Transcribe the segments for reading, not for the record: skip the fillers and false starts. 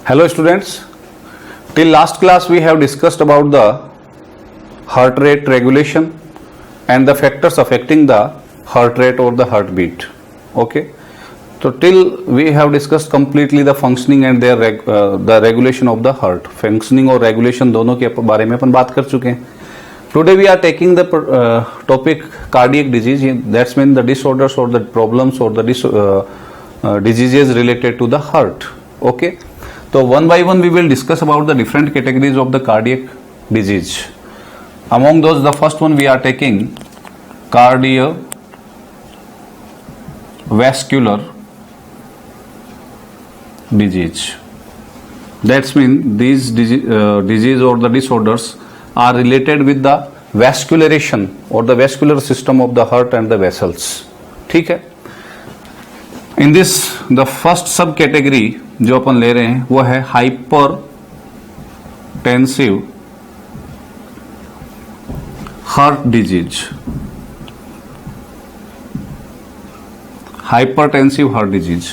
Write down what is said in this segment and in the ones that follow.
Hello students, till last class we have discussed about the heart rate regulation and the factors affecting the heart rate or the heartbeat. Okay, so till we have discussed completely the functioning and their the regulation of the heart. Functioning और regulation दोनों के बारे में अपन बात कर चुके हैं. Today we are taking the topic cardiac disease. That's mean the disorders or the problems or the diseases related to the heart. Okay. So one by one we will discuss about the different categories of the cardiac disease. Among those, the first one we are taking cardiovascular disease. That's mean these disease or the disorders are related with the vascularization or the vascular system of the heart and the vessels. ठीक है. In this the first sub category जो अपन ले रहे हैं वो है hypertensive heart disease. Hypertensive heart disease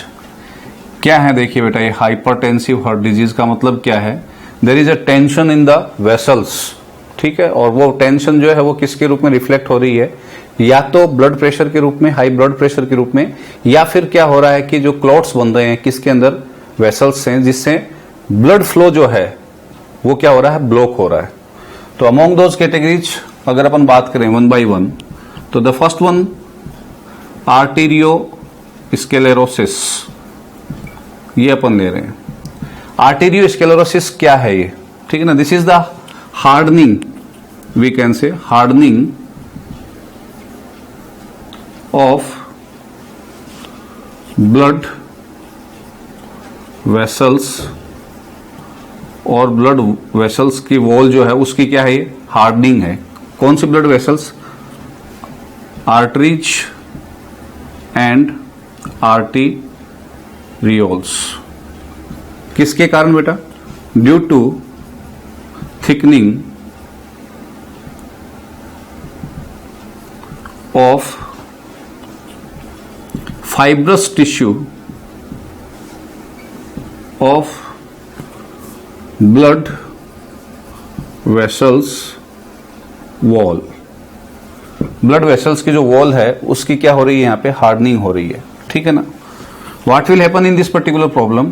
क्या है? देखिए बेटा, ये हाइपरटेंसिव हार्ट डिजीज का मतलब क्या है? There is a tension in the vessels. ठीक है, और वो टेंशन जो है वो किसके रूप में रिफ्लेक्ट हो रही है? या तो ब्लड प्रेशर के रूप में, हाई ब्लड प्रेशर के रूप में, या फिर क्या हो रहा है कि जो क्लॉट्स बन रहे हैं किसके अंदर? वेसल्स से, जिससे ब्लड फ्लो जो है वो क्या हो रहा है? ब्लॉक हो रहा है. तो अमोंग दोज कैटेगरीज अगर अपन बात करें वन बाय वन, तो द फर्स्ट वन आर्टेरियोस्क्लेरोसिस, ये अपन ले रहे हैं. आर्टेरियोस्क्लेरोसिस क्या है ये? ठीक है ना. This is the hardening, we can say hardening of blood vessels, और ब्लड वेसल्स की वॉल जो है उसकी क्या है? ये हार्डनिंग है. कौन सी blood vessels? Arteries and arterioles. किसके कारण बेटा? Due to thickening of fibrous tissue of blood vessels wall. Blood vessels की जो वॉल है उसकी क्या हो रही है? यहां पे हार्डनिंग हो रही है. ठीक है ना. What will happen in this particular problem?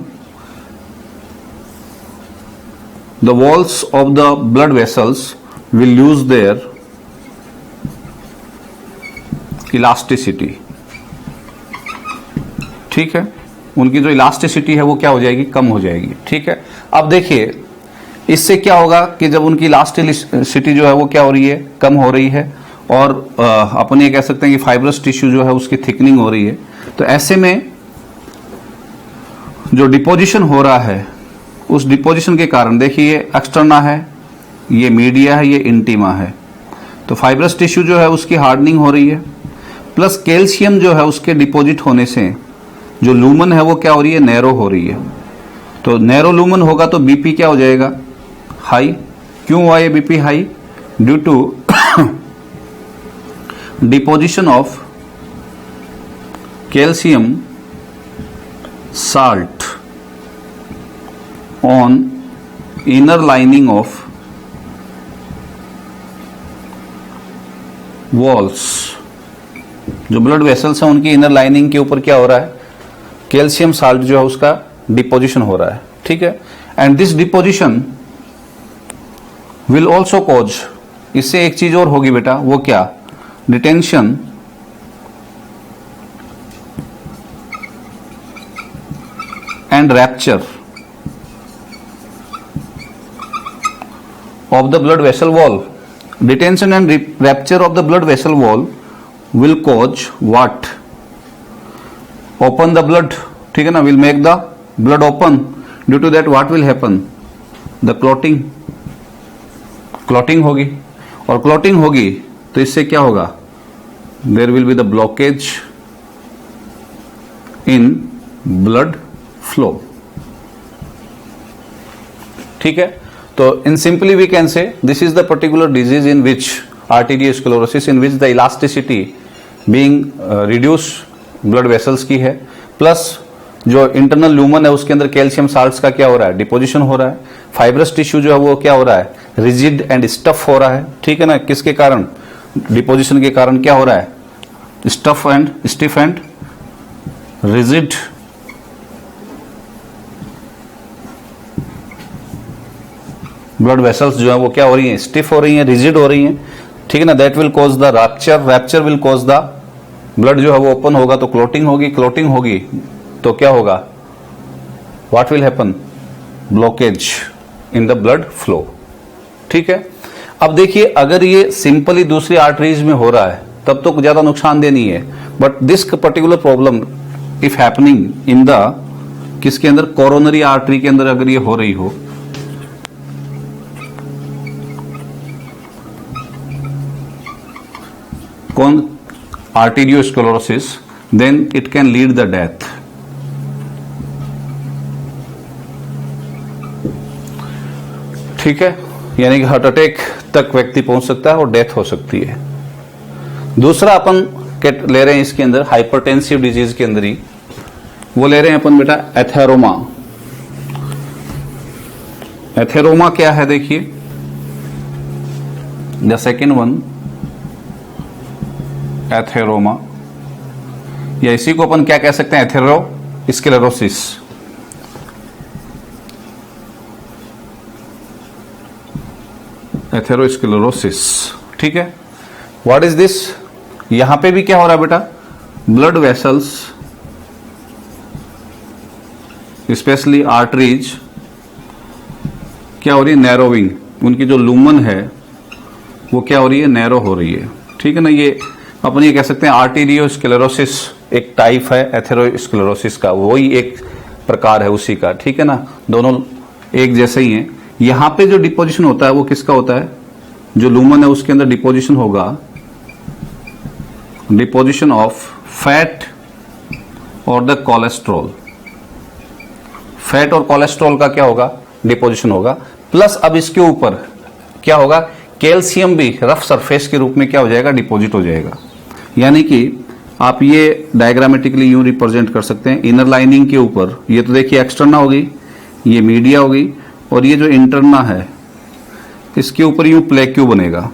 The walls of the blood vessels will lose their elasticity. ठीक है, उनकी जो इलास्टिसिटी है वो क्या हो जाएगी? कम हो जाएगी. ठीक है. अब देखिए इससे क्या होगा कि जब उनकी इलास्टिसिटी जो है वो क्या हो रही है? कम हो रही है, और अपन ये कह सकते हैं कि फाइब्रस टिश्यू जो है उसकी थिकनिंग हो रही है. तो ऐसे में जो डिपोजिशन हो रहा है उस डिपोजिशन के कारण, देखिए ये एक्सटर्ना है, ये मीडिया है, ये इंटीमा है. तो फाइब्रस टिश्यू जो है उसकी हार्डनिंग हो रही है, प्लस कैल्शियम जो है उसके डिपोजिट होने से जो लूमन है वो क्या हो रही है? नैरो हो रही है. तो नैरो लूमन होगा तो बीपी क्या हो जाएगा? हाई. क्यों हुआ ये BP high? Due to deposition of calcium salt on inner lining of walls. जो ब्लड वेसल्स हैं उनकी इनर लाइनिंग के ऊपर क्या हो रहा है? कैल्शियम साल्ट जो है उसका डिपोजिशन हो रहा है. ठीक है. And this deposition will also cause, इससे एक चीज और होगी बेटा, वो क्या? Detention and rapture of the blood vessel wall. Detention and rapture of the blood vessel wall will cause what? Open the blood. ठीक है ना. will make the blood open. Due to that what will happen? The clotting. Clotting होगी, और clotting होगी तो इससे क्या होगा? There will be the blockage in blood flow. ठीक है. तो in simply we can say this is the particular disease in which arteriosclerosis, in which the elasticity being reduced blood vessels की है, प्लस जो इंटरनल ल्यूमन है उसके अंदर calcium salts का क्या हो रहा है, डिपोजिशन हो रहा है। फाइब्रस टिश्यू जो है वो क्या हो रहा है, रिजिड एंड स्टफ हो रहा है, ठीक है ना। किसके कारण, डिपोजिशन के कारण क्या हो रहा है, stiff and rigid blood vessels जो है वो क्या हो रही हैं, स्टिफ हो रही हैं, रिजिड हो रही हैं, ठीक है ना। That will cause the rapture will cause the blood जो है वो ओपन होगा तो क्लोटिंग होगी तो क्या होगा, what will happen, blockage in the blood flow, ठीक है। अब देखिए अगर ये सिंपली दूसरी आर्टरीज में हो रहा है तब तो ज्यादा नुकसानदेह नहीं है, but this particular problem if happening in the किसके अंदर, कोरोनरी आर्टरी के अंदर अगर ये हो रही हो, कौन, arteriosclerosis, then it can lead the death, ठीक है। यानी कि हार्ट अटैक तक व्यक्ति पहुंच सकता है और डेथ हो सकती है। दूसरा अपन ले रहे हैं इसके अंदर हाइपरटेंसिव डिजीज के अंदर ही, वो ले रहे हैं अपन बेटा एथेरोमा। एथेरोमा क्या है देखिए, द सेकेंड वन एथेरोमा, या इसी को अपन क्या कह सकते हैं, एथेरोस्क्लेरोसिस। एथेरोस्क्लेरोसिस, ठीक है। व्हाट इज दिस, यहां पे भी क्या हो रहा है बेटा, ब्लड वेसल्स स्पेशली आर्टरीज क्या हो रही है, नैरोविंग, उनकी जो लूमन है वो क्या हो रही है, नैरो हो रही है, ठीक है ना। ये अपन ये कह सकते हैं आर्टेरियोस्क्लेरोसिस एक टाइप है एथेरोस्क्लेरोसिस का, वही एक प्रकार है उसी का, ठीक है ना, दोनों एक जैसे ही हैं। यहां पे जो डिपोजिशन होता है वो किसका होता है, जो लूमन है उसके अंदर डिपोजिशन होगा, डिपोजिशन ऑफ फैट और द कोलेस्ट्रॉल, फैट और कोलेस्ट्रॉल का क्या होगा, डिपोजिशन होगा। प्लस अब इसके ऊपर क्या होगा, कैल्शियम भी रफ सरफेस के रूप में क्या हो जाएगा, डिपॉजिट हो जाएगा। यानी कि आप ये डायग्रामेटिकली यूं रिप्रेजेंट कर सकते हैं, इनर लाइनिंग के ऊपर ये तो देखिए एक्सटर्ना हो गई, ये मीडिया हो गई, और ये जो इंटरना है इसके ऊपर यूं प्लेक्यू बनेगा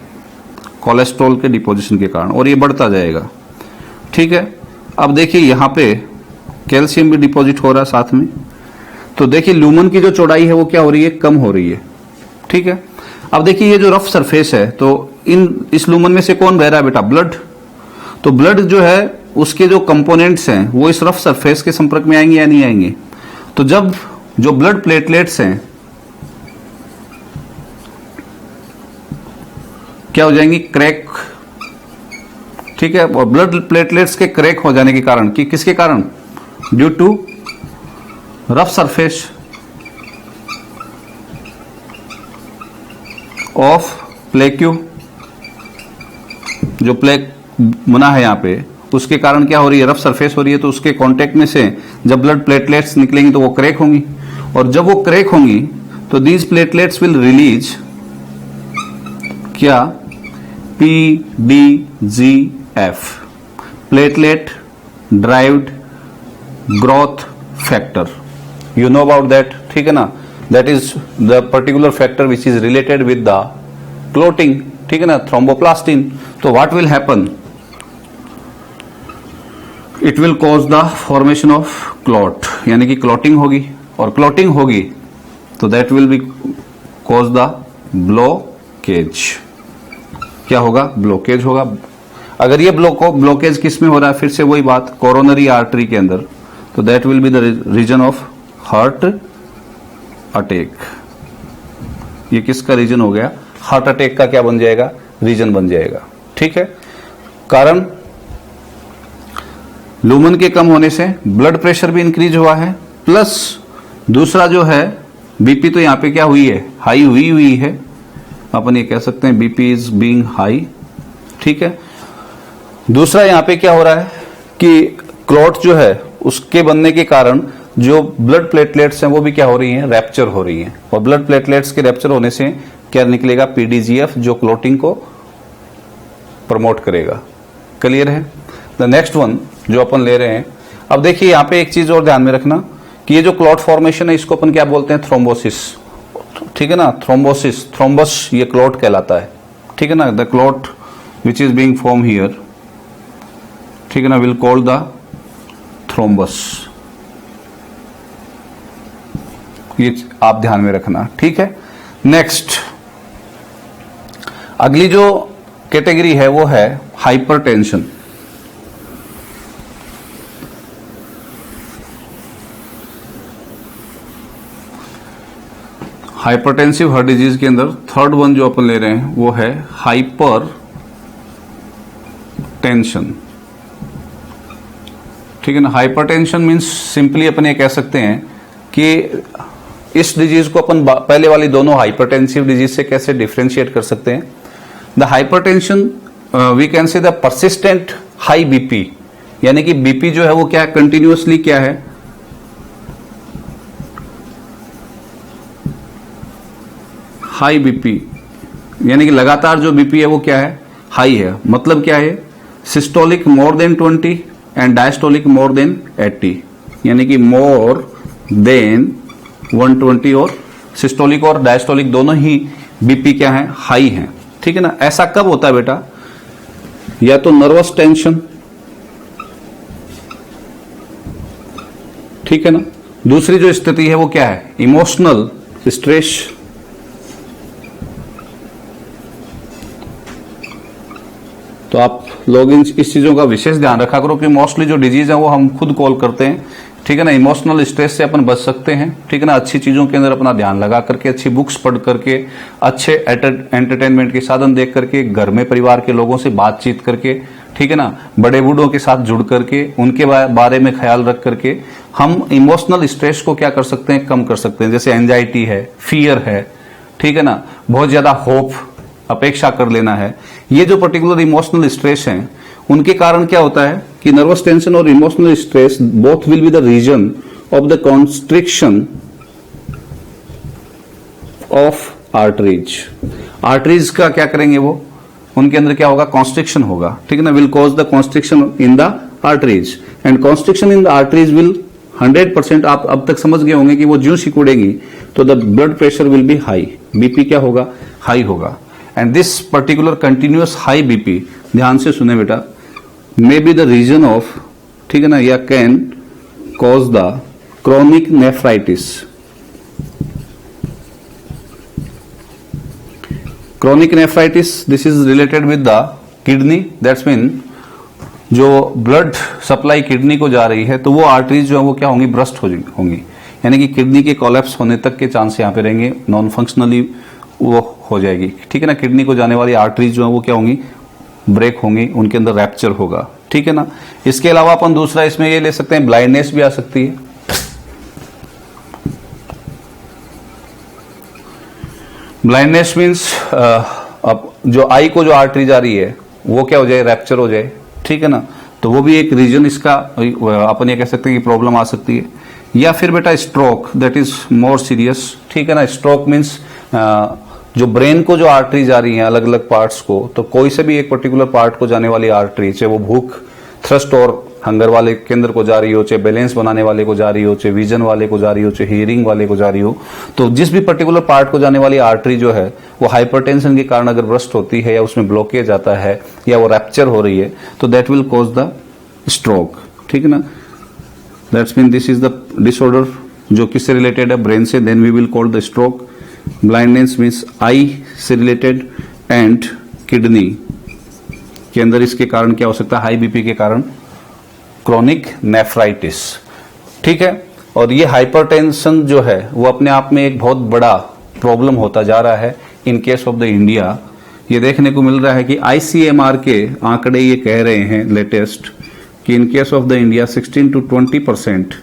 कोलेस्ट्रॉल के डिपोजिशन के कारण, और ये बढ़ता जाएगा, ठीक है। अब देखिए यहां पे कैल्शियम भी डिपॉजिट हो रहा है साथ में, तो देखिए लूमन की जो चौड़ाई है वो क्या हो रही है, कम हो रही है, ठीक है। अब देखिए ये जो रफ सरफेस है, तो इस लूमन में से कौन बह रहा है बेटा, ब्लड। तो ब्लड जो है उसके जो कंपोनेंट्स हैं वो इस रफ सरफेस के संपर्क में आएंगे या नहीं आएंगे। तो जब जो ब्लड प्लेटलेट्स हैं क्या हो जाएंगी, क्रैक, ठीक है। और ब्लड प्लेटलेट्स के क्रैक हो जाने के कारण, कि किसके कारण, due to rough surface of plaque, जो प्लेक बना है यहां पे उसके कारण क्या हो रही है, रफ सरफेस हो रही है, तो उसके कांटेक्ट में से जब ब्लड प्लेटलेट्स निकलेंगी तो वो क्रैक होंगी, और जब वो क्रैक होंगी तो दीज प्लेटलेट्स विल रिलीज क्या, PDGF, platelet derived growth factor, you know about that, ठीक है ना। That is the particular factor which is related with the clotting, ठीक है ना, थ्रोम्बोप्लास्टिन। तो what will happen, it will cause the formation of clot, यानी कि clotting होगी, और क्लॉटिंग होगी तो that will be cause the blockage, क्या होगा, ब्लॉकेज होगा। अगर ये ब्लॉकेज किस में हो रहा है, फिर से वही बात, कोरोनरी आर्टरी के अंदर, तो that will be the reason of heart attack. ये किसका रीजन हो गया, हार्ट अटैक का क्या बन जाएगा, रीजन बन जाएगा, ठीक है। कारण लूमन के कम होने से ब्लड प्रेशर भी इंक्रीज हुआ है, प्लस दूसरा जो है बीपी तो यहां पे क्या हुई है, हाई हुई है, अपन ये कह सकते हैं बीपी इज बीइंग हाई, ठीक है। दूसरा यहां पे क्या हो रहा है कि क्लॉट जो है उसके बनने के कारण जो ब्लड प्लेटलेट्स हैं वो भी क्या हो रही हैं, रैप्चर हो रही हैं, और ब्लड प्लेटलेट्स के रैप्चर होने से क्या निकलेगा, PDGF, जो क्लॉटिंग को प्रमोट करेगा। क्लियर है। द नेक्स्ट वन जो अपन ले रहे हैं, अब देखिए यहाँ पे एक चीज और ध्यान में रखना कि ये जो क्लॉट फॉर्मेशन है इसको अपन क्या बोलते हैं, थ्रोम्बोसिस, ठीक है ना, थ्रोम्बोसिस, थ्रोम्बस ये क्लॉट कहलाता है, ठीक है ना, the clot which is being form here, ठीक है ना, विल कॉल द थ्रोम्बस, ये आप ध्यान में रखना, ठीक है। नेक्स्ट अगली जो कैटेगरी है वो है हाइपरटेंशन। हाइपरटेंसिव हार्ट डिजीज के अंदर थर्ड वन जो अपन ले रहे हैं वो है हाइपर टेंशन, ठीक है ना। हाइपरटेंशन मींस सिंपली अपन ये कह सकते हैं कि इस डिजीज को अपन पहले वाली दोनों हाइपरटेंसिव डिजीज से कैसे डिफरेंशिएट कर सकते हैं। The hypertension we can say the persistent high BP, यानी कि बीपी जो है वो क्या कंटिन्यूअसली क्या है, हाई बीपी, यानी कि लगातार जो बीपी है वो क्या है, हाई है। मतलब क्या है, systolic more than 20 and diastolic more than 80, यानी कि मोर देन 120 और सिस्टोलिक और डायस्टोलिक दोनों ही बीपी क्या है, हाई है, ठीक है ना। ऐसा कब होता है बेटा, या तो नर्वस टेंशन, ठीक है ना। दूसरी जो स्थिति है वो क्या है, इमोशनल स्ट्रेस, तो आप लोग इस चीजों का विशेष ध्यान रखा करो कि मोस्टली जो डिजीज है वो हम खुद कॉल करते हैं, ठीक है ना। इमोशनल स्ट्रेस से अपन बच सकते हैं, ठीक है ना। अच्छी चीजों के अंदर अपना ध्यान लगा करके, अच्छी बुक्स पढ़ करके, अच्छे एंटरटेनमेंट के साधन देख करके, घर में परिवार के लोगों से बातचीत करके, ठीक है ना, बड़े बूढ़ों के साथ जुड़ करके, उनके बारे में ख्याल रख करके हम इमोशनल स्ट्रेस को क्या कर सकते हैं, कम कर सकते हैं। जैसे एंजाइटी है, फियर है, ठीक है ना, बहुत ज्यादा होप, अपेक्षा कर लेना है, ये जो पर्टिकुलर इमोशनल स्ट्रेस हैं उनके कारण क्या होता है कि नर्वस टेंशन और emotional stress both will be the reason of the constriction of arteries. Arteries का क्या करेंगे, वो उनके अंदर क्या होगा, कॉन्स्ट्रिक्शन होगा, ठीक है ना, will cause the constriction in the arteries and constriction in the arteries will 100% आप अब तक समझ गए होंगे कि वो ज्यों सिकुड़ेगी तो the blood pressure will be high, BP क्या होगा, हाई होगा। And this particular continuous high BP, ध्यान से सुने बेटा, may be the reason of, ठीक है ना, या can cause the chronic nephritis. Chronic nephritis, this is related with the kidney, that's mean जो ब्लड सप्लाई किडनी को जा रही है तो वो आर्टरीज जो है वो क्या होंगी, ब्रस्ट होंगी, यानी कि किडनी के कोलैप्स होने तक के चांस यहाँ पे रहेंगे, नॉन फंक्शनली वो हो जाएगी, ठीक है ना। किडनी को जाने वाली आर्टरीज जो है वो क्या होंगी, ब्रेक होंगी, उनके अंदर रैप्चर होगा, ठीक है ना। इसके अलावा अपन दूसरा इसमें ये ले सकते हैं, ब्लाइंडनेस भी आ सकती है। ब्लाइंडनेस मीन्स अब जो आई को जो आर्टरी जा रही है वो क्या हो जाए, रैप्चर हो जाए, ठीक है ना। तो वो भी एक रीजन इसका अपन ये कह सकते हैं कि प्रॉब्लम आ सकती है। या फिर बेटा stroke, that is more serious, ठीक है ना। स्ट्रोक मीन्स जो ब्रेन को जो आर्टरी जा रही है अलग अलग पार्ट्स को, तो कोई से भी एक पर्टिकुलर पार्ट को जाने वाली आर्टरी, चाहे वो भूख, थ्रस्ट और हंगर वाले केंद्र को जा रही हो, चाहे बैलेंस बनाने वाले को जा रही हो, चाहे विजन वाले को जा रही हो, चाहे हियरिंग वाले को जा रही हो, तो जिस भी पर्टिकुलर पार्ट को जाने वाली आर्टरी जो है वो हाइपरटेंशन के कारण अगर ब्रस्ट होती है या उसमें ब्लॉकेज आता है या वो रैप्चर हो रही है तो that will cause the stroke, ठीक है ना। That's mean this is the disorder जो किससे रिलेटेड है, ब्रेन से, then we will call the stroke. Blindness means eye से रिलेटेड एंड किडनी के अंदर इसके कारण क्या हो सकता है, हाई बीपी के कारण क्रोनिक नेफ्राइटिस, ठीक है। और ये हाइपरटेंशन जो है वो अपने आप में एक बहुत बड़ा प्रॉब्लम होता जा रहा है इन केस ऑफ द इंडिया। ये देखने को मिल रहा है कि आईसीएमआर के आंकड़े ये कह रहे हैं लेटेस्ट कि in case of the India 16 to 20%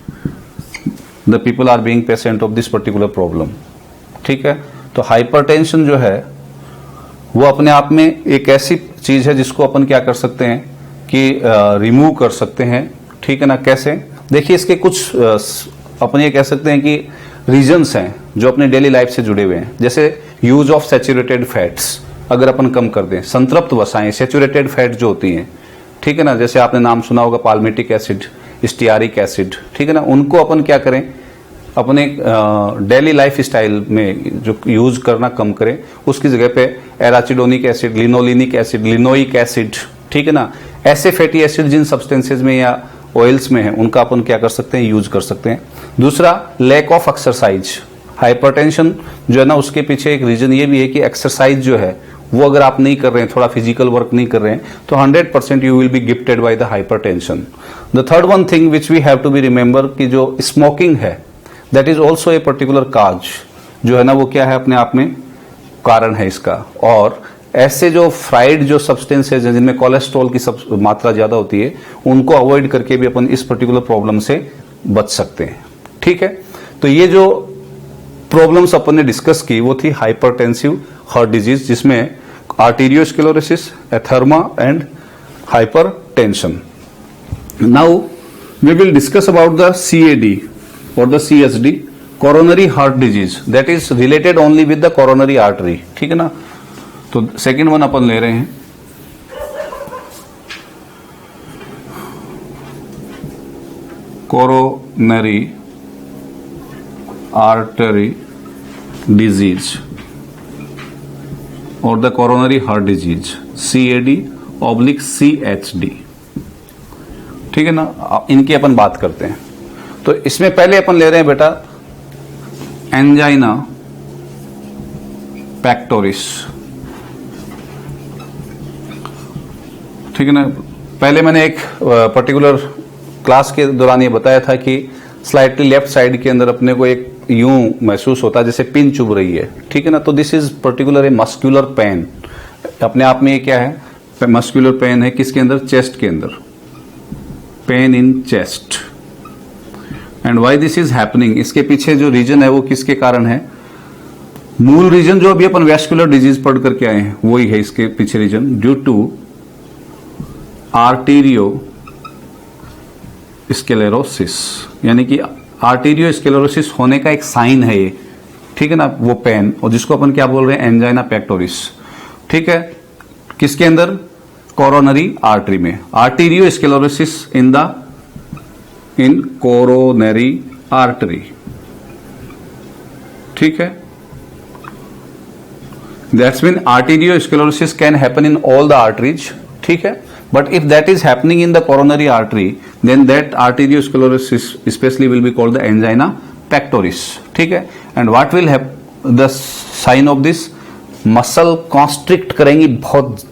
the people are being patient of this particular problem, ठीक है। तो हाइपरटेंशन जो है वो अपने आप में एक ऐसी चीज है जिसको अपन क्या कर सकते हैं कि रिमूव कर सकते हैं, ठीक है ना। कैसे, देखिए इसके कुछ अपन ये कह सकते हैं कि रीजंस हैं जो अपने डेली लाइफ से जुड़े हुए हैं। जैसे यूज ऑफ सैचुरेटेड फैट्स अगर अपन कम कर दें, संतृप्त वसाएं, सैचुरेटेड फैट जो होती हैं, ठीक है ना, जैसे आपने नाम सुना होगा पाल्मिटिक एसिड, स्टियारिक एसिड, ठीक है ना, उनको अपन क्या करें, अपने डेली लाइफ स्टाइल में जो यूज करना कम करें, उसकी जगह पे arachidonic acid, linolenic acid, linoleic acid, ठीक है ना, ऐसे फैटी एसिड जिन सब्सटेंसेज में या ऑयल्स में है उनका अपन क्या कर सकते हैं, यूज कर सकते हैं। दूसरा, लैक ऑफ एक्सरसाइज। हाइपरटेंशन जो है ना, उसके पीछे एक रीजन ये भी है कि एक्सरसाइज जो है वो अगर आप नहीं कर रहे हैं, थोड़ा फिजिकल वर्क नहीं कर रहे हैं, तो 100% you will be gifted by the hypertension. The third one thing which we have to be remember कि जो स्मोकिंग है that is also a particular cause, जो है ना वो क्या है, अपने आप में कारण है इसका। और ऐसे जो फ्राइड जो सब्सटेंसेज हैं जिनमें कोलेस्ट्रॉल की मात्रा ज्यादा होती है, उनको अवॉइड करके भी अपन इस पर्टिकुलर प्रॉब्लम से बच सकते हैं, ठीक है। तो ये जो प्रॉब्लम्स अपन ने डिस्कस की वो थी हाइपरटेंसिव हार्ट डिजीज, जिसमें arteriosclerosis, atheroma and hypertension. Now we will discuss about the CAD or the CSD, coronary heart disease, that is related only with the coronary artery, ठीक है ना। तो सेकेंड वन अपन ले रहे हैं coronary artery disease or the coronary heart disease, CAD/CHD, ठीक है ना। इनकी अपन बात करते हैं। तो इसमें पहले अपन ले रहे हैं बेटा एंजाइना पैक्टोरिस, ठीक है ना। पहले मैंने एक पर्टिकुलर क्लास के दौरान ये बताया था कि स्लाइटली लेफ्ट साइड के अंदर अपने को एक यूं महसूस होता है जैसे पिन चुभ रही है, ठीक है ना। तो this is particular a muscular pain, अपने आप में ये क्या है, मस्कुलर पेन है किसके अंदर, चेस्ट के अंदर, pain in chest. And why this is happening, इसके पीछे जो रीजन है वो किसके कारण है, मूल रीजन जो अभी अपन वैस्कुलर डिजीज पढ़ करके आए हैं वही है इसके पीछे रीजन, ड्यू टू आर्टेरियोस्क्लेरोसिस, यानी कि आर्टेरियोस्क्लेरोसिस होने का एक साइन है ये, ठीक है ना, वो पेन, और जिसको अपन क्या बोल रहे हैं, एंजाइना पैक्टोरिस, ठीक है। किसके अंदर, कोरोनरी आर्टरी में, आर्टेरियोस्क्लेरोसिस इन कोरोनरी आर्टरी, ठीक है। That's mean arteriosclerosis can happen in all the arteries, ठीक है। But if that is happening in the coronary artery, then that arteriosclerosis especially will be called the angina pectoris, ठीक है। And what will happen, the sign of this, muscle constrict करेंगी बहुत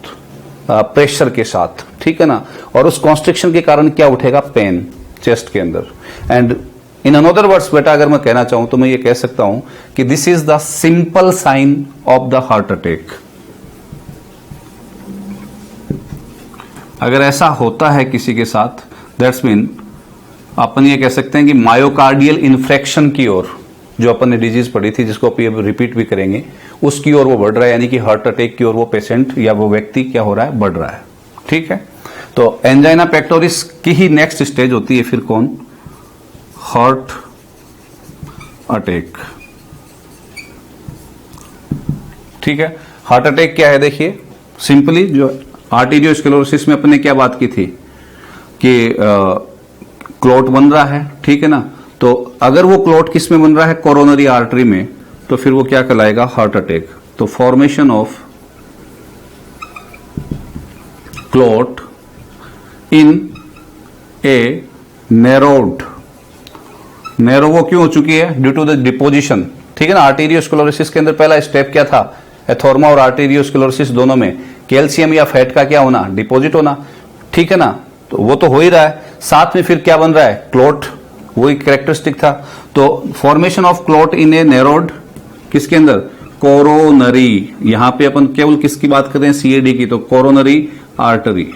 pressure के साथ, ठीक है ना, और उस कॉन्स्ट्रिक्शन के कारण क्या उठेगा, पेन चेस्ट के अंदर। एंड इन अनदर वर्ड्स बेटा अगर मैं कहना चाहूं तो मैं ये कह सकता हूं कि this is the simple sign of the heart attack. अगर ऐसा होता है किसी के साथ, दैट्स मीन अपन ये कह सकते हैं कि मायोकार्डियल इन्फ्रेक्शन की ओर, जो अपन ने डिजीज पढ़ी थी जिसको अपन रिपीट भी करेंगे, उसकी ओर वो बढ़ रहा है, यानी कि हार्ट अटैक की ओर वो पेशेंट या वो व्यक्ति क्या हो रहा है, बढ़ रहा है, ठीक है। तो एंजाइना पैक्टोरिस की ही नेक्स्ट स्टेज होती है फिर कौन, हार्ट अटैक, ठीक है। हार्ट अटैक क्या है, देखिए सिंपली, जो आर्टेरियोस्क्लेरोसिस में अपने क्या बात की थी कि क्लॉट बन रहा है, ठीक है ना। तो अगर वो क्लॉट किस में बन रहा है, कोरोनरी आर्टरी में, तो फिर वो क्या कहलाएगा, हार्ट अटैक। तो formation of clot in A narrowed, narrow वो क्यों हो चुकी है, ड्यू टू द डिपोजिशन, ठीक है ना। आर्टेरियोस्क्लेरोसिस के अंदर पहला स्टेप क्या था, एथोर्मा और आर्टेरियोस्क्लेरोसिस दोनों में कैल्शियम या फैट का क्या होना, डिपॉजिट होना, ठीक है ना। तो वो तो हो ही रहा है, साथ में फिर क्या बन रहा है, क्लॉट, वही कैरेक्टरिस्टिक था। तो formation of clot in A narrowed, किसके अंदर, कोरोनरी, यहां पे अपन केवल किसकी बात कर रहे हैं, CAD की, तो कोरोनरी आर्टरी।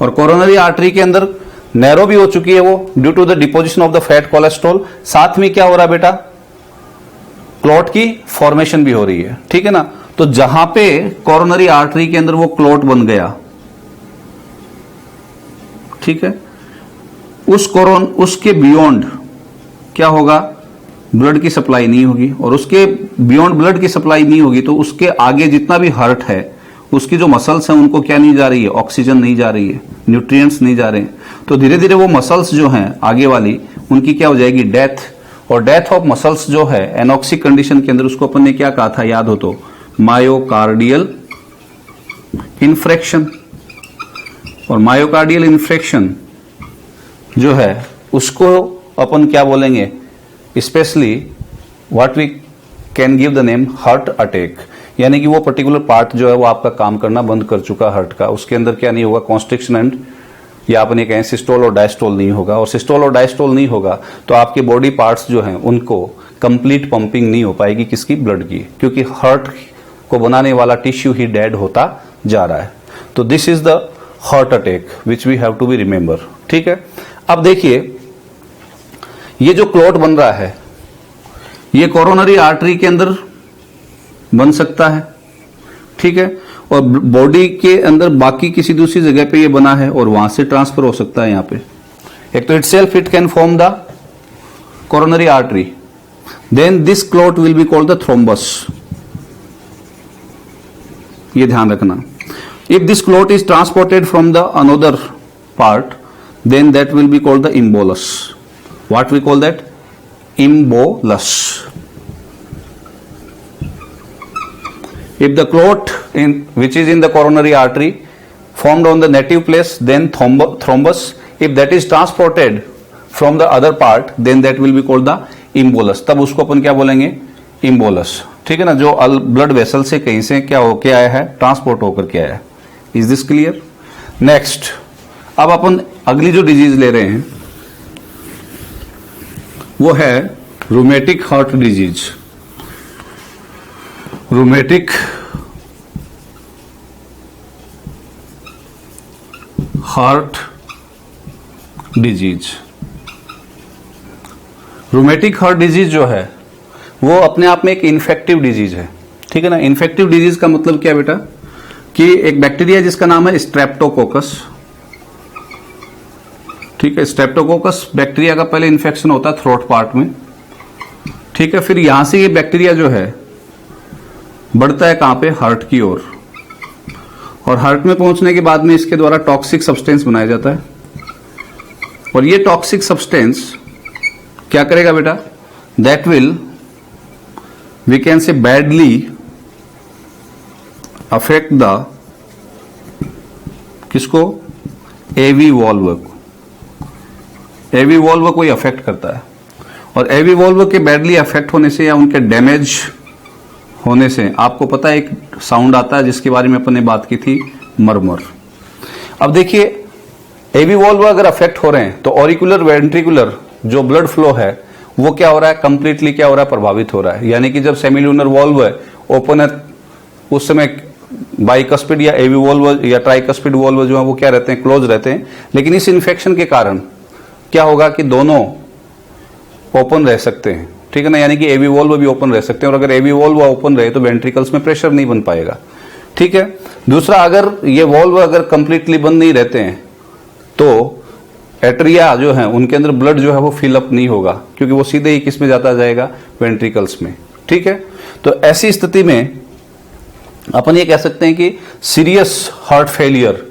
और कोरोनरी आर्टरी के अंदर नैरो भी हो चुकी है वो, due to the deposition of the fat cholesterol, साथ में क्या हो रहा है बेटा, क्लॉट की फॉर्मेशन भी हो रही है, ठीक है ना। तो जहां पे कोरोनरी आर्टरी के अंदर वो क्लॉट बन गया, ठीक है, उसके बियॉन्ड क्या होगा, ब्लड की सप्लाई नहीं होगी, और उसके बियॉन्ड ब्लड की सप्लाई नहीं होगी तो उसके आगे जितना भी हार्ट है उसकी जो मसल्स हैं उनको क्या नहीं जा रही है, ऑक्सीजन नहीं जा रही है, न्यूट्रिएंट्स नहीं जा रहे हैं, तो धीरे धीरे वो मसल्स जो हैं आगे वाली उनकी क्या हो जाएगी, डेथ। और डेथ ऑफ मसल्स जो है एनॉक्सिक कंडीशन के अंदर, उसको अपन ने क्या कहा था याद हो तो, मायोकार्डियल इन्फ्रेक्शन। और मायोकार्डियल इन्फ्रेक्शन जो है उसको अपन क्या बोलेंगे, specially what we can give the name heart attack, यानी कि वो पर्टिकुलर पार्ट जो है वो आपका काम करना बंद कर चुका हार्ट का, उसके अंदर क्या नहीं होगा, कॉन्स्ट्रिक्शन एंड, या अपने कहें सिस्टोल और डायस्टोल नहीं होगा। और सिस्टोल और डायस्टोल नहीं होगा तो आपके बॉडी पार्ट्स जो हैं उनको कंप्लीट पंपिंग नहीं हो पाएगी, किसकी, ब्लड की, क्योंकि हार्ट को बनाने वाला टिश्यू ही डेड होता जा रहा है। तो this is the heart attack which we have to be remember. ठीक है, अब देखिए ये जो क्लॉट बन रहा है ये कोरोनरी आर्टरी के अंदर बन सकता है, ठीक है, और बॉडी के अंदर बाकी किसी दूसरी जगह पे ये बना है और वहां से ट्रांसफर हो सकता है। यहां पे एक तो itself it can form the coronary artery, then this clot will be called the thrombus. ये ध्यान रखना, if this clot is transported from the another part then that will be called the embolus. What we call that? Embolus. If the clot which is in the coronary artery formed on the native place, then thrombus. If that is transported from the other part, then that will be called the embolus. तब उसको अपन क्या बोलेंगे, embolus. ठीक है ना, जो blood vessel से कहीं से क्या होके आया है, ट्रांसपोर्ट होकर के आया है। Is this clear? Next, अब अपन अगली जो डिजीज ले रहे हैं वो है rheumatic heart disease. Rheumatic heart disease, rheumatic heart disease जो है वो अपने आप में एक इन्फेक्टिव डिजीज है। ठीक है ना, इन्फेक्टिव डिजीज का मतलब क्या बेटा, कि एक बैक्टीरिया जिसका नाम है स्ट्रेप्टोकोकस। ठीक है, स्ट्रेप्टोकोकस बैक्टीरिया का पहले इन्फेक्शन होता है थ्रोट पार्ट में। ठीक है, फिर यहां से ये बैक्टीरिया जो है बढ़ता है कहां पे, हार्ट की ओर, और हार्ट में पहुंचने के बाद में इसके द्वारा टॉक्सिक सब्सटेंस बनाया जाता है। और ये टॉक्सिक सब्सटेंस क्या करेगा बेटा, that will we can say badly affect the, किसको, एवी वॉल्व को। एवी वॉल्व को अफेक्ट करता है, और एवी वॉल्व के बैडली अफेक्ट होने से या उनके डैमेज होने से आपको पता है एक साउंड आता है जिसके बारे में अपन ने बात की थी, मरमर। अब देखिए एवी वॉल्व अगर अफेक्ट हो रहे हैं तो ऑरिकुलर वेंट्रिकुलर जो ब्लड फ्लो है वो क्या हो रहा है, कंप्लीटली क्या हो रहा है, प्रभावित हो रहा है। यानी कि जब सेमिल्यूनर वॉल्व है ओपन है उस समय बाइकस्पिड या एवी वॉल्व या ट्राइकस्पिड वॉल्व जो है वो क्या रहते हैं, क्लोज रहते हैं। लेकिन इस इन्फेक्शन के कारण क्या होगा कि दोनों ओपन रह सकते हैं। ठीक है ना, यानी कि एवी वॉल्व भी ओपन रह सकते हैं, और अगर एवी वॉल्व ओपन रहे तो वेंट्रिकल्स में प्रेशर नहीं बन पाएगा। ठीक है, दूसरा अगर ये वॉल्व अगर कंप्लीटली बंद नहीं रहते हैं तो एट्रिया जो है उनके अंदर ब्लड जो है वो फिलअप नहीं होगा, क्योंकि वो सीधे ही किस में जाता जाएगा, वेंट्रिकल्स में। ठीक है, तो ऐसी स्थिति में अपन ये कह सकते हैं कि सीरियस हार्ट फेलियर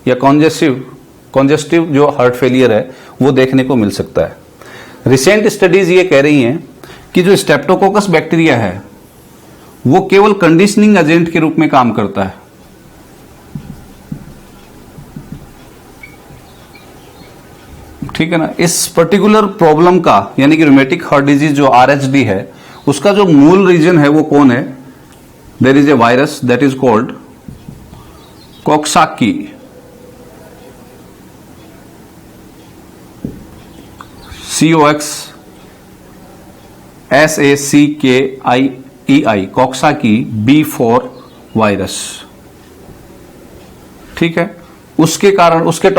या कॉन्जेस्टिव जो हार्ट फेलियर है वो देखने को मिल सकता है। रिसेंट स्टडीज ये कह रही हैं कि जो स्ट्रेप्टोकोकस बैक्टीरिया है वो केवल कंडीशनिंग एजेंट के रूप में काम करता है। ठीक है ना, इस पर्टिकुलर प्रॉब्लम का यानी कि रूमेटिक हार्ट डिजीज जो आरएचडी है उसका जो मूल रीजन है वो कौन है, there is a virus that is called coxsackie. COXSACKIEI coxsackie B4 virus. ठीक है, उसके कारण उसके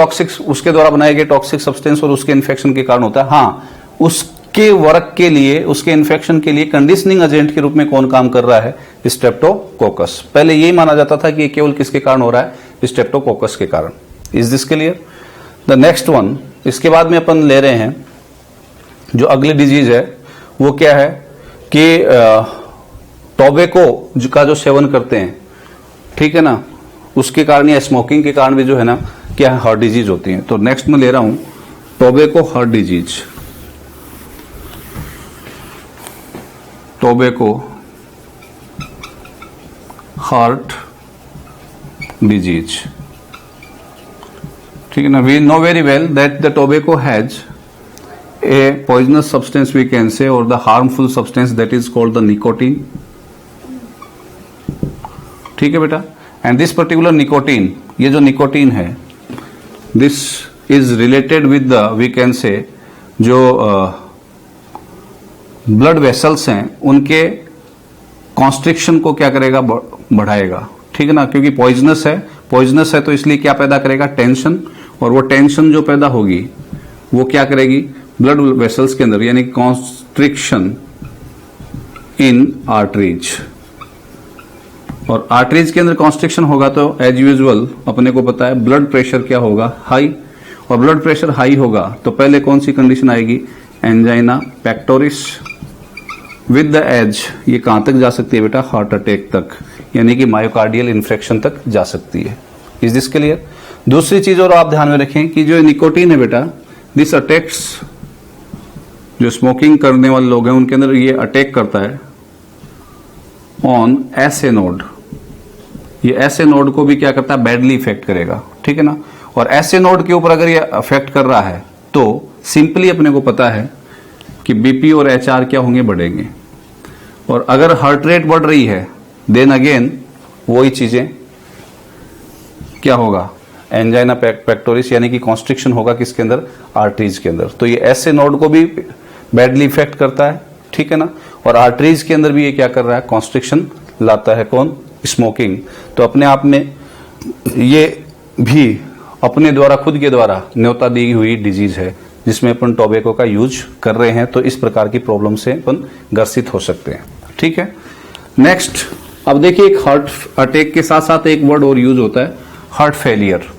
द्वारा बनाए गए टॉक्सिक सब्सटेंस और उसके इन्फेक्शन के कारण होता है। हाँ, उसके वर्क के लिए, उसके इन्फेक्शन के लिए कंडीशनिंग एजेंट के रूप में कौन काम कर रहा है, स्ट्रेप्टोकोकस। पहले यही माना जाता था कि ये केवल किसके कारण हो रहा है, स्ट्रेप्टोकोकस के कारण। Is this clear? The next one, इसके बाद में अपन ले रहे हैं जो अगली डिजीज है वो क्या है कि टोबैको का जो सेवन करते हैं, ठीक है ना, उसके कारण या स्मोकिंग के कारण भी जो है ना क्या हार्ट डिजीज होती है। तो नेक्स्ट में ले रहा हूं tobacco heart disease. Tobacco heart disease, ठीक है ना। We know very well that the tobacco has a poisonous substance we can say, or the harmful substance that is called the nicotine, ठीक है बेटा। एंड दिस पर्टिकुलर निकोटीन, ये जो nicotine है, this is related with the we can say जो blood vessels हैं उनके constriction को क्या करेगा, बढ़ाएगा, ठीक है ना। क्योंकि पॉइजनस है तो इसलिए क्या पैदा करेगा, टेंशन, और वो टेंशन जो पैदा होगी वो क्या करेगी, ब्लड वेसल्स के अंदर, यानी कॉन्स्ट्रिक्शन इन आर्टरीज, और आर्टरीज के अंदर कॉन्स्ट्रिक्शन होगा तो एज यूजुअल अपने को पता है ब्लड प्रेशर क्या होगा, हाई, और ब्लड प्रेशर हाई होगा तो पहले कौन सी कंडीशन आएगी, angina pectoris, with the age ये कहां तक जा सकती है बेटा, हार्ट अटैक तक, यानी कि मायोकार्डियल इन्फेक्शन तक जा सकती है। Is this clear. दूसरी चीज और आप ध्यान में रखें कि जो निकोटीन है बेटा, दिस अटैक्स, जो स्मोकिंग करने वाले लोग हैं उनके अंदर ये अटैक करता है ऑन एसए नोड। ये एसए नोड को भी क्या करता है, बैडली इफेक्ट करेगा, ठीक है ना। और एसए नोड के ऊपर अगर ये अफेक्ट कर रहा है तो सिंपली अपने को पता है कि बीपी और एचआर क्या होंगे, बढ़ेंगे। और अगर हार्ट रेट बढ़ रही है देन अगेन वही चीजें क्या होगा, एंजाइना पेक्टोरिस, यानी कि कॉन्स्ट्रिक्शन होगा किसके अंदर, आर्टरीज के अंदर। तो ये एसए नोड को भी बैडली इफेक्ट करता है, ठीक है ना। और आर्टरीज के अंदर भी ये क्या कर रहा है, कॉन्स्ट्रिक्शन लाता है, कौन, स्मोकिंग। तो अपने आप में ये भी अपने द्वारा, खुद के द्वारा न्योता दी हुई डिजीज है जिसमें अपन टोबैको का यूज कर रहे हैं। तो इस प्रकार की प्रॉब्लम से अपन ग्रसित हो सकते हैं, ठीक है। नेक्स्ट, अब देखिए एक हार्ट अटैक के साथ साथ एक वर्ड और यूज होता है, हार्ट फेलियर,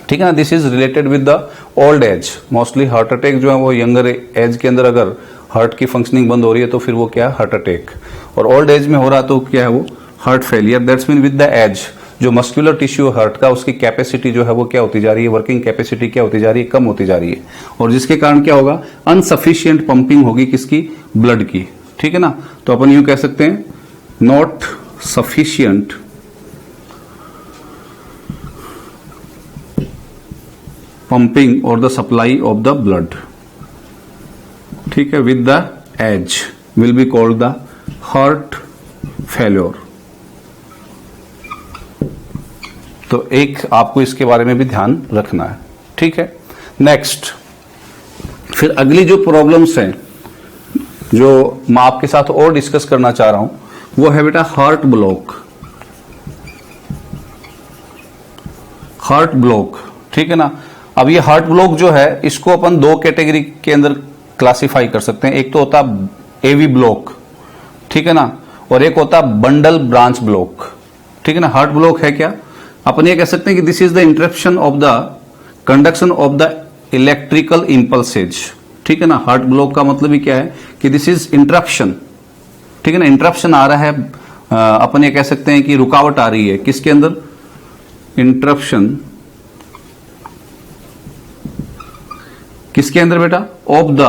ठीक है ना। This is related with the old age. Mostly heart attack जो है वो यंगर एज के अंदर अगर हार्ट की फंक्शनिंग बंद हो रही है तो फिर वो क्या है, हार्ट अटैक। और ओल्ड एज में हो रहा तो क्या है वो, heart failure. That's mean with the age जो मस्कुलर टिश्यू हार्ट का, उसकी कैपेसिटी जो है वो क्या होती जा रही है, वर्किंग कैपेसिटी क्या होती जा रही है, कम होती जा रही है। और जिसके कारण क्या होगा, अनसफिशियंट पंपिंग होगी किसकी, ब्लड की, ठीक है ना। तो अपन यूं कह सकते हैं, not sufficient pumping or the supply of the blood, ठीक है, with the age will be called the heart failure। तो एक आपको इसके बारे में भी ध्यान रखना है, ठीक है। नेक्स्ट, फिर अगली जो प्रॉब्लम्स हैं जो मैं आपके साथ और डिस्कस करना चाह रहा हूं वो है बेटा हार्ट ब्लॉक। हार्ट ब्लॉक, ठीक है ना। अब ये हार्ट ब्लॉक जो है इसको अपन दो कैटेगरी के अंदर क्लासिफाई कर सकते हैं। एक तो होता एवी ब्लॉक, ठीक है ना, और एक होता बंडल ब्रांच ब्लॉक, ठीक है ना। हार्ट ब्लॉक है क्या, अपन ये कह सकते हैं कि this is the interruption of the conduction of the electrical impulses, ठीक है ना। हार्ट ब्लॉक का मतलब ही क्या है कि दिस इज इंटरप्शन, ठीक है ना। इंटरप्शन आ रहा है, अपन ये कह सकते हैं कि रुकावट आ रही है किसके अंदर, इंटरप्शन किसके अंदर बेटा, ऑफ द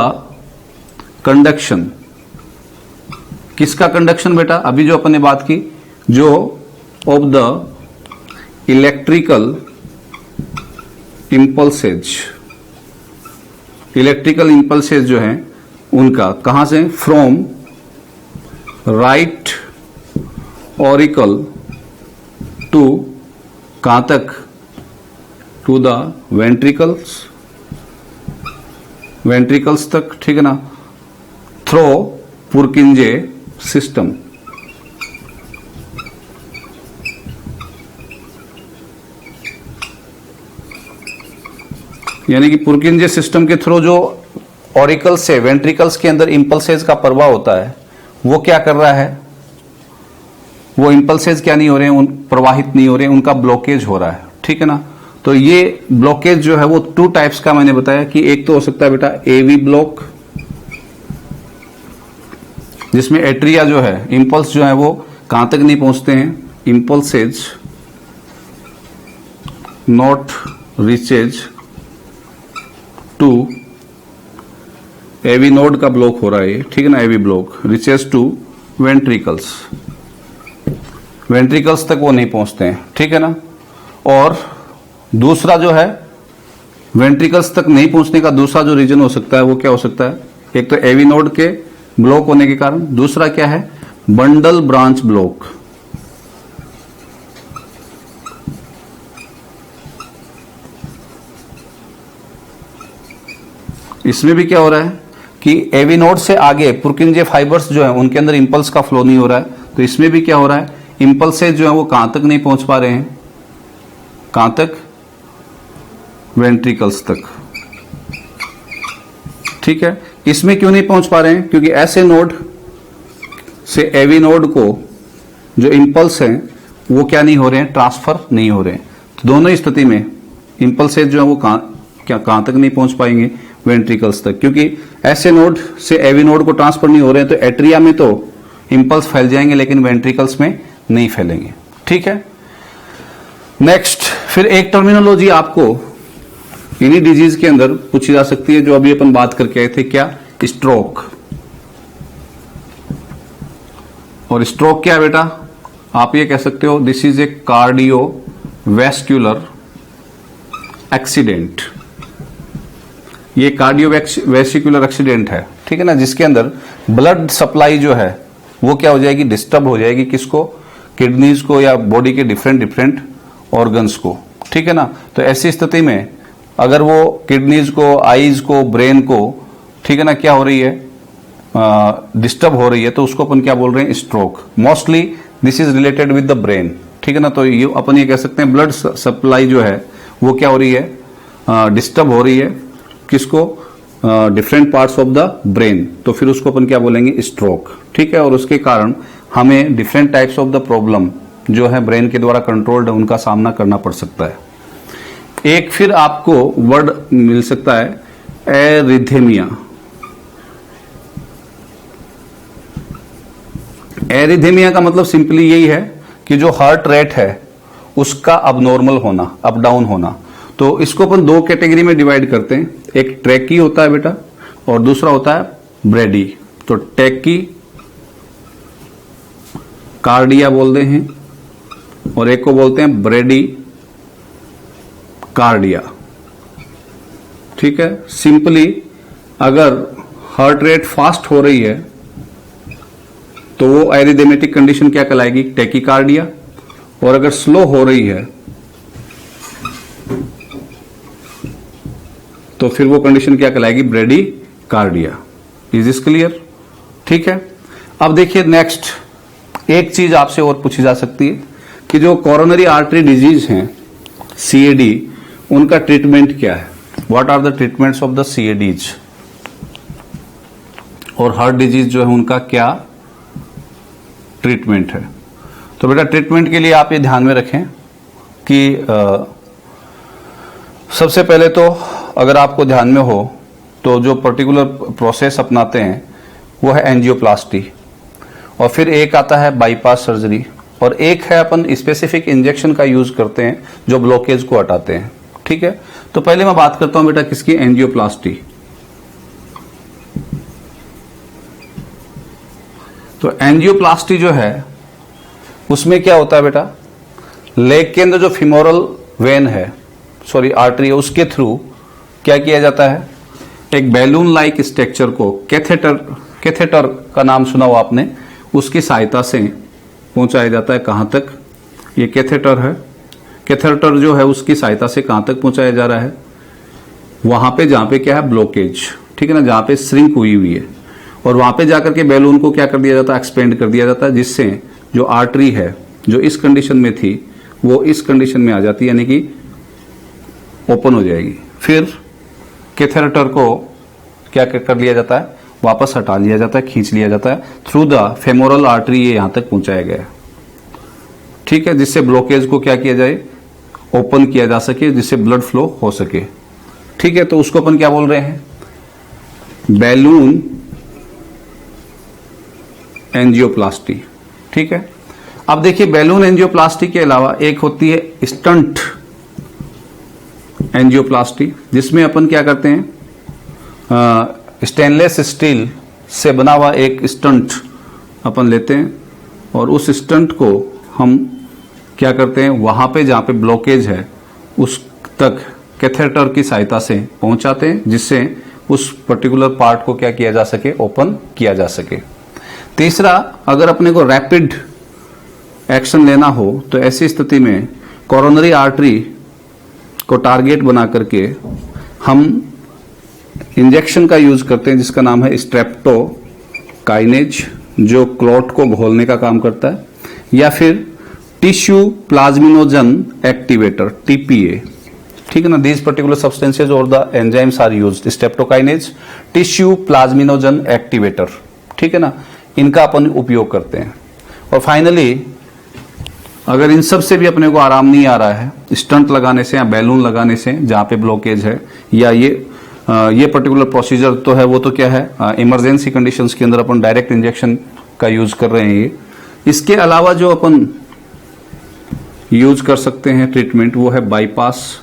कंडक्शन। किसका कंडक्शन बेटा, अभी जो अपन ने बात की, जो ऑफ द इलेक्ट्रिकल इंपल्सेज। इलेक्ट्रिकल इंपल्सेज जो हैं उनका कहां से, फ्रॉम राइट ऑरिकल टू कहां तक, टू द वेंट्रिकल्स तक, ठीक है ना, थ्रो पुरकिंजे सिस्टम। यानी कि पुरकिंजे सिस्टम के थ्रू जो ऑरिकल से वेंट्रिकल्स के अंदर इंपल्सेज का प्रवाह होता है वो क्या कर रहा है, वो इंपल्सेज क्या नहीं हो रहे हैं, प्रवाहित नहीं हो रहे हैं, उनका ब्लॉकेज हो रहा है, ठीक है ना। तो ये ब्लॉकेज जो है वो टू टाइप्स का मैंने बताया कि एक तो हो सकता है बेटा एवी ब्लॉक, जिसमें एट्रिया जो है, इंपल्स जो है वो कहां तक नहीं पहुंचते हैं, इंपल्सेज not reaches to AV node का ब्लॉक हो रहा है, ठीक है ना, AV block reaches to ventricles, ventricles तक वो नहीं पहुंचते हैं, ठीक है ना। और दूसरा जो है वेंट्रिकल्स तक नहीं पहुंचने का दूसरा जो रीजन हो सकता है वो क्या हो सकता है, एक तो एवी नोड के ब्लॉक होने के कारण, दूसरा क्या है, बंडल ब्रांच ब्लॉक। इसमें भी क्या हो रहा है कि एवी नोड से आगे पुर्किंजे फाइबर्स जो है उनके अंदर इंपल्स का फ्लो नहीं हो रहा है, तो इसमें भी क्या हो रहा है, इंपल्सेज जो है वो कहां तक नहीं पहुंच पा रहे हैं, कहां तक, वेंट्रिकल्स तक, ठीक है। इसमें क्यों नहीं पहुंच पा रहे हैं, क्योंकि ऐसे नोड से एवी नोड को जो इंपल्स हैं वो क्या नहीं हो रहे हैं, ट्रांसफर नहीं हो रहे हैं। तो दोनों स्थिति में इंपल्सेज जो है वो कहां तक नहीं पहुंच पाएंगे, वेंट्रिकल्स तक, क्योंकि ऐसे नोड से एवी नोड को ट्रांसफर नहीं हो रहे हैं, तो एट्रिया में तो इंपल्स फैल जाएंगे लेकिन वेंट्रिकल्स में नहीं फैलेंगे, ठीक है। नेक्स्ट, फिर एक टर्मिनोलॉजी आपको इन्हीं डिजीज के अंदर पूछी जा सकती है जो अभी अपन बात करके आए थे, क्या, स्ट्रोक। और स्ट्रोक क्या है बेटा, आप ये कह सकते हो this is a cardiovascular accident. ये कार्डियोवैस्कुलर एक्सीडेंट है, ठीक है ना, जिसके अंदर ब्लड सप्लाई जो है वो क्या हो जाएगी, डिस्टर्ब हो जाएगी, किसको, किडनीज को या बॉडी के डिफरेंट ऑर्गन्स को, ठीक है ना। तो ऐसी स्थिति में अगर वो किडनीज को, आईज को, ब्रेन को, ठीक है ना, क्या हो रही है, डिस्टर्ब हो रही है, तो उसको अपन क्या बोल रहे हैं, stroke. Mostly this is related with the brain, ठीक है ना। तो ये अपन ये कह सकते हैं ब्लड सप्लाई जो है वो क्या हो रही है, डिस्टर्ब हो रही है, किसको, different parts of the brain, तो फिर उसको अपन क्या बोलेंगे, स्ट्रोक, ठीक है। और उसके कारण हमें different types of the problem जो है ब्रेन के द्वारा कंट्रोल्ड, उनका सामना करना पड़ सकता है। एक फिर आपको वर्ड मिल सकता है एरिथेमिया। एरिथेमिया का मतलब सिंपली यही है कि जो हार्ट रेट है उसका अबनॉर्मल होना, अप डाउन होना। तो इसको अपन दो कैटेगरी में डिवाइड करते हैं, एक ट्रैकी होता है बेटा और दूसरा होता है ब्रेडी। तो टैकी कार्डिया बोलते हैं और एक को बोलते हैं ब्रेडी कार्डिया, ठीक है। सिंपली अगर हार्ट रेट फास्ट हो रही है तो वो एरिथमेटिक कंडीशन क्या कहलाएगी, टैकीकार्डिया, और अगर स्लो हो रही है तो फिर वो कंडीशन क्या कहलाएगी, bradycardia. Is this clear, ठीक है। अब देखिए नेक्स्ट एक चीज आपसे और पूछी जा सकती है कि जो कोरोनरी आर्टरी डिजीज हैं, सीएडी, उनका ट्रीटमेंट क्या है, what are the treatments of the CADs, और हार्ट डिजीज जो है उनका क्या ट्रीटमेंट है। तो बेटा ट्रीटमेंट के लिए आप ये ध्यान में रखें कि सबसे पहले तो अगर आपको ध्यान में हो तो जो पर्टिकुलर प्रोसेस अपनाते हैं वो है एंजियोप्लास्टी, और फिर एक आता है बाईपास सर्जरी, और एक है अपन स्पेसिफिक इंजेक्शन का यूज करते हैं जो ब्लॉकेज को हटाते हैं, ठीक है। तो पहले मैं बात करता हूं बेटा किसकी, एंजियोप्लास्टी। तो एंजियोप्लास्टी जो है उसमें क्या होता है बेटा, लेग के अंदर जो फिमोरल वेन है, सॉरी आर्टरी है, उसके थ्रू क्या किया जाता है, एक बैलून लाइक स्ट्रक्चर को, कैथेटर का नाम सुना हो आपने, उसकी सहायता से पहुंचाया जाता है। कहां तक, ये कैथेटर है, कैथेटर जो है उसकी सहायता से कहां तक पहुंचाया जा रहा है, वहां पे जहां पे क्या है, ब्लॉकेज, ठीक है ना, जहां पे श्रिंक हुई हुई है, और वहां पे जाकर के बैलून को क्या कर दिया जाता है, एक्सपेंड कर दिया जाता है, जिससे जो आर्टरी है जो इस कंडीशन में थी वो इस कंडीशन में आ जाती है, यानी कि ओपन हो जाएगी। फिर कैथेटर को क्या कर लिया जाता है, वापस हटा लिया जाता है, खींच लिया जाता है थ्रू द फेमोरल आर्टरी, ये यहां तक पहुंचाया गया है, ठीक है, जिससे ब्लॉकेज को क्या किया जाए, ओपन किया जा सके, जिससे ब्लड फ्लो हो सके, ठीक है। तो उसको अपन क्या बोल रहे हैं, बैलून एंजियोप्लास्टी, ठीक है। अब देखिए बैलून एंजियोप्लास्टी के अलावा एक होती है स्टंट एंजियोप्लास्टी, जिसमें अपन क्या करते हैं, स्टेनलेस स्टील से बना हुआ एक स्टंट अपन लेते हैं और उस स्टंट को हम क्या करते हैं, वहां पे जहां पे ब्लॉकेज है उस तक कैथेटर की सहायता से पहुंचाते हैं, जिससे उस पर्टिकुलर पार्ट को क्या किया जा सके, ओपन किया जा सके। तीसरा, अगर अपने को रैपिड एक्शन लेना हो तो ऐसी स्थिति में कोरोनरी आर्टरी को टारगेट बना करके हम इंजेक्शन का यूज करते हैं, जिसका नाम है स्ट्रेप्टोकाइनेज, जो क्लॉट को घोलने का काम करता है, या फिर टिश्यू प्लाज्मिनोजन एक्टिवेटर, टीपीए। ठीक है ना, दीज पर्टिकुलर सब्सटेंसेज और the enzymes are used, streptokinase, tissue plasminogen activator. ठीक है ना, इनका अपन उपयोग करते हैं। और फाइनली, अगर इन सब से भी अपने को आराम नहीं आ रहा है, स्टंट लगाने से या बैलून लगाने से जहां पे ब्लॉकेज है, या ये पर्टिकुलर प्रोसीजर तो है, वो तो क्या है, इमरजेंसी कंडीशंस के अंदर अपन डायरेक्ट इंजेक्शन का यूज कर रहे हैं ये। इसके अलावा जो अपन यूज कर सकते हैं ट्रीटमेंट, वो है बाईपास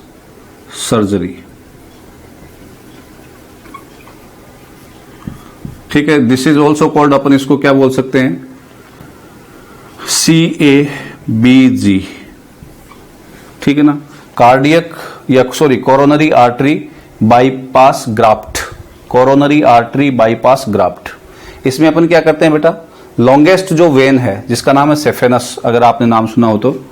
सर्जरी। ठीक है, दिस इज ऑल्सो कॉल्ड, अपन इसको क्या बोल सकते हैं, CABG। ठीक है ना, कार्डियक या coronary artery bypass graft, coronary artery bypass graft. इसमें अपन क्या करते हैं बेटा, लॉन्गेस्ट जो वेन है जिसका नाम है सेफेनस, अगर आपने नाम सुना हो तो,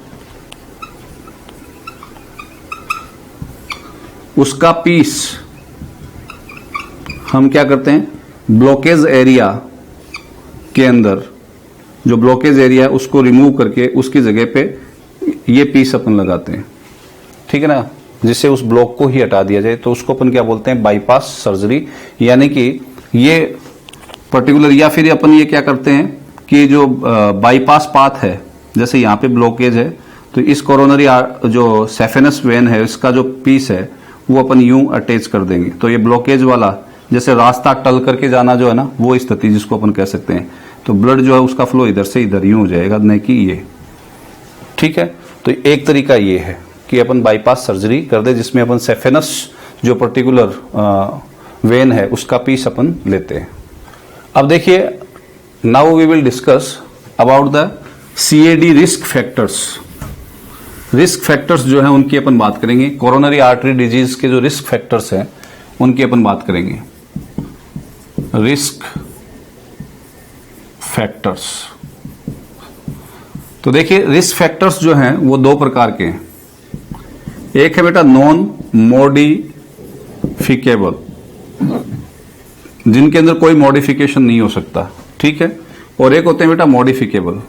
उसका पीस हम क्या करते हैं, ब्लॉकेज एरिया के अंदर, जो ब्लॉकेज एरिया है उसको रिमूव करके उसकी जगह पे ये पीस अपन लगाते हैं। ठीक है ना, जिससे उस ब्लॉक को ही हटा दिया जाए, तो उसको अपन क्या बोलते हैं, बाईपास सर्जरी। यानी कि ये पर्टिकुलर, या फिर अपन ये क्या करते हैं कि जो बाईपास पाथ है, जैसे यहाँ पे ब्लॉकेज है, तो इस कोरोनरी जो सेफेनस वेन है, इसका जो पीस है वो अपन यूं अटैच कर देंगे, तो ये ब्लॉकेज वाला जैसे रास्ता टल करके जाना जो है ना, वो स्थिति जिसको अपन कह सकते हैं, तो ब्लड जो है उसका फ्लो इधर से इधर यूं हो जाएगा, नहीं कि ये। ठीक है, तो एक तरीका ये है कि अपन बाईपास सर्जरी कर दे, जिसमें अपन सेफेनस जो पर्टिकुलर वेन है उसका पीस अपन लेते हैं। अब देखिए, now we will discuss about the CAD risk factors. Risk factors जो है उनकी अपन बात करेंगे, कोरोनरी आर्टरी डिजीज के जो रिस्क फैक्टर्स हैं उनकी अपन बात करेंगे। रिस्क फैक्टर्स, तो देखिए रिस्क फैक्टर्स जो हैं वो दो प्रकार के हैं। एक है बेटा नॉन मॉडिफिकेबल, जिनके अंदर कोई मॉडिफिकेशन नहीं हो सकता। ठीक है, और एक होते हैं बेटा मॉडिफिकेबल।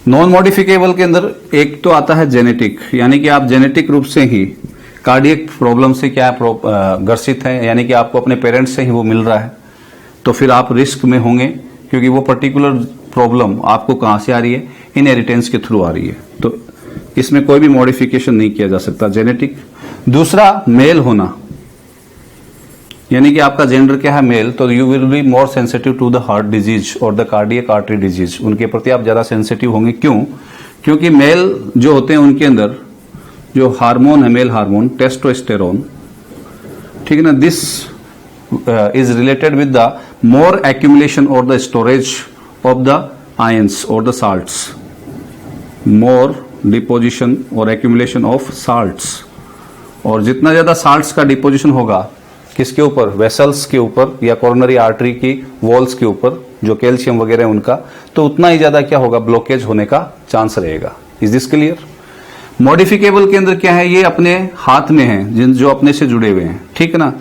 नॉन मॉडिफिकेबल के अंदर एक तो आता है जेनेटिक, यानी कि आप जेनेटिक रूप से ही कार्डियक प्रॉब्लम से क्या ग्रसित हैं, यानी कि आपको अपने पेरेंट्स से ही वो मिल रहा है, तो फिर आप रिस्क में होंगे, क्योंकि वो पर्टिकुलर प्रॉब्लम आपको कहां से आ रही है, इनहेरिटेंस के थ्रू आ रही है, तो इसमें कोई भी मॉडिफिकेशन नहीं किया जा सकता, जेनेटिक। दूसरा मेल होना, यानी कि आपका जेंडर क्या है, मेल, तो you will be more sensitive to the heart disease और द कार्डियक आर्टरी डिजीज, उनके प्रति आप ज्यादा सेंसिटिव होंगे। क्यों? क्योंकि मेल जो होते हैं उनके अंदर जो हार्मोन है, मेल हार्मोन टेस्टोस्टेरोन, ठीक है ना, this is related with the more accumulation और the storage of the ions और द साल्ट्स, मोर डिपोजिशन और एक्यूमुलेशन ऑफ साल्ट्स, और जितना ज्यादा साल्ट्स का डिपोजिशन होगा किसके ऊपर, वेसल्स के ऊपर या कोरोनरी आर्टरी की वॉल्स के ऊपर, जो कैल्शियम वगैरह है उनका, तो उतना ही ज्यादा क्या होगा, ब्लॉकेज होने का चांस रहेगा। Is this clear? मॉडिफिकेबल के अंदर क्या है, ये अपने हाथ में है, जिन जो अपने से जुड़े हुए हैं, ठीक है ना,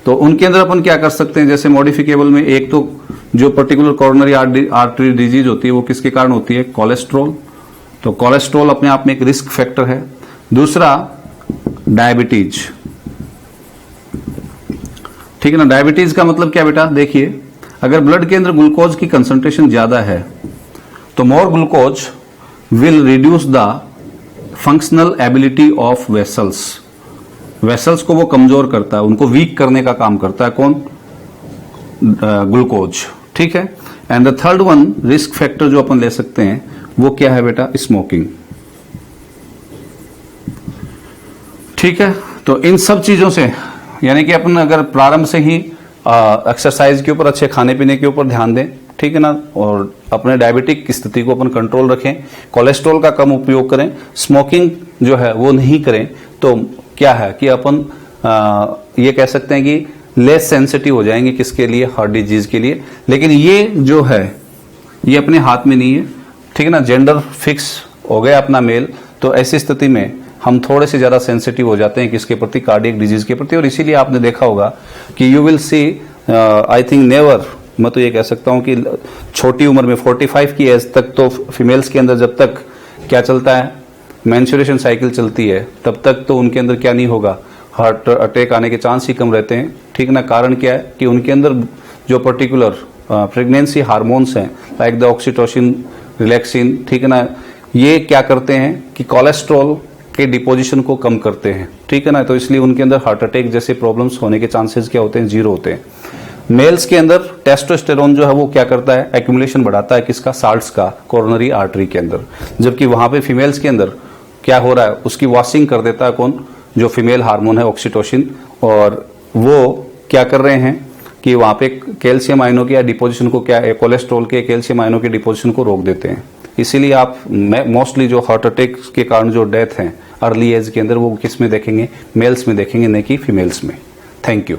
तो उनके अंदर अपन क्या कर सकते हैं, जैसे मॉडिफिकेबल में एक तो जो पर्टिकुलर कोरोनरी आर्टरी डिजीज होती है वो किसके कारण होती है, कोलेस्ट्रॉल, तो कोलेस्ट्रॉल अपने आप में एक रिस्क फैक्टर है। दूसरा डायबिटीज, ठीक है ना, डायबिटीज का मतलब क्या बेटा, देखिए अगर ब्लड के अंदर ग्लूकोज की कंसंट्रेशन ज्यादा है तो more glucose will reduce the functional ability of vessels, vessels को वो कमजोर करता है, उनको वीक करने का काम करता है कौन, ग्लूकोज, ठीक है। And the third one risk factor जो अपन ले सकते हैं वो क्या है बेटा, स्मोकिंग। ठीक है, तो इन सब चीजों से यानी कि अपन अगर प्रारंभ से ही एक्सरसाइज के ऊपर, अच्छे खाने पीने के ऊपर ध्यान दें, ठीक है ना, और अपने डायबिटिक की स्थिति को अपन कंट्रोल रखें, कोलेस्ट्रॉल का कम उपयोग करें, स्मोकिंग जो है वो नहीं करें, तो क्या है कि अपन ये कह सकते हैं कि लेस सेंसिटिव हो जाएंगे किसके लिए, हार्ट डिजीज के लिए। लेकिन ये जो है ये अपने हाथ में नहीं है, ठीक है ना, जेंडर फिक्स हो गया अपना मेल, तो ऐसी स्थिति में हम थोड़े से ज्यादा सेंसिटिव हो जाते हैं किसके प्रति, कार्डियक डिजीज के प्रति। और इसीलिए आपने देखा होगा कि you will see, I think never, मैं तो ये कह सकता हूं कि छोटी उम्र में 45 की एज तक तो फीमेल्स के अंदर जब तक क्या चलता है, मेंस्ट्रुएशन साइकिल चलती है, तब तक तो उनके अंदर क्या नहीं होगा, हार्ट अटैक आने के चांस ही कम रहते हैं, ठीक ना। कारण क्या है कि उनके अंदर जो पर्टिकुलर प्रेगनेंसी हार्मोन्स हैं लाइक द ऑक्सीटोसिन, रिलैक्सिन, ठीक है ना, ये क्या करते हैं कि कोलेस्ट्रॉल के डिपोजिशन को कम करते हैं, ठीक है ना। तो इसलिए उनके अंदर हार्ट अटैक जैसे प्रॉब्लम्स होने के चांसेस क्या होते हैं, 0 होते हैं। मेल्स के अंदर टेस्टोस्टेरोन जो है वो क्या करता है, एक्यूमुलेशन बढ़ाता है किसका, साल्ट्स का, कोरोनरी आर्टरी के अंदर। जबकि वहां पे फीमेल्स के अंदर क्या हो रहा है, उसकी वॉशिंग कर देता है कौन, जो फीमेल हार्मोन है ऑक्सीटोसिन, और वो क्या कर रहे हैं कि वहां पे कैल्शियम आयनों के डिपोजिशन को, क्या कोलेस्ट्रॉल के कैल्शियम आयनों के डिपोजिशन को रोक देते हैं। इसीलिए आप मोस्टली जो हार्ट अटैक के कारण जो डेथ है अर्ली एज के अंदर, वो किस में देखेंगे, मेल्स में देखेंगे, न कि फीमेल्स में। Thank you.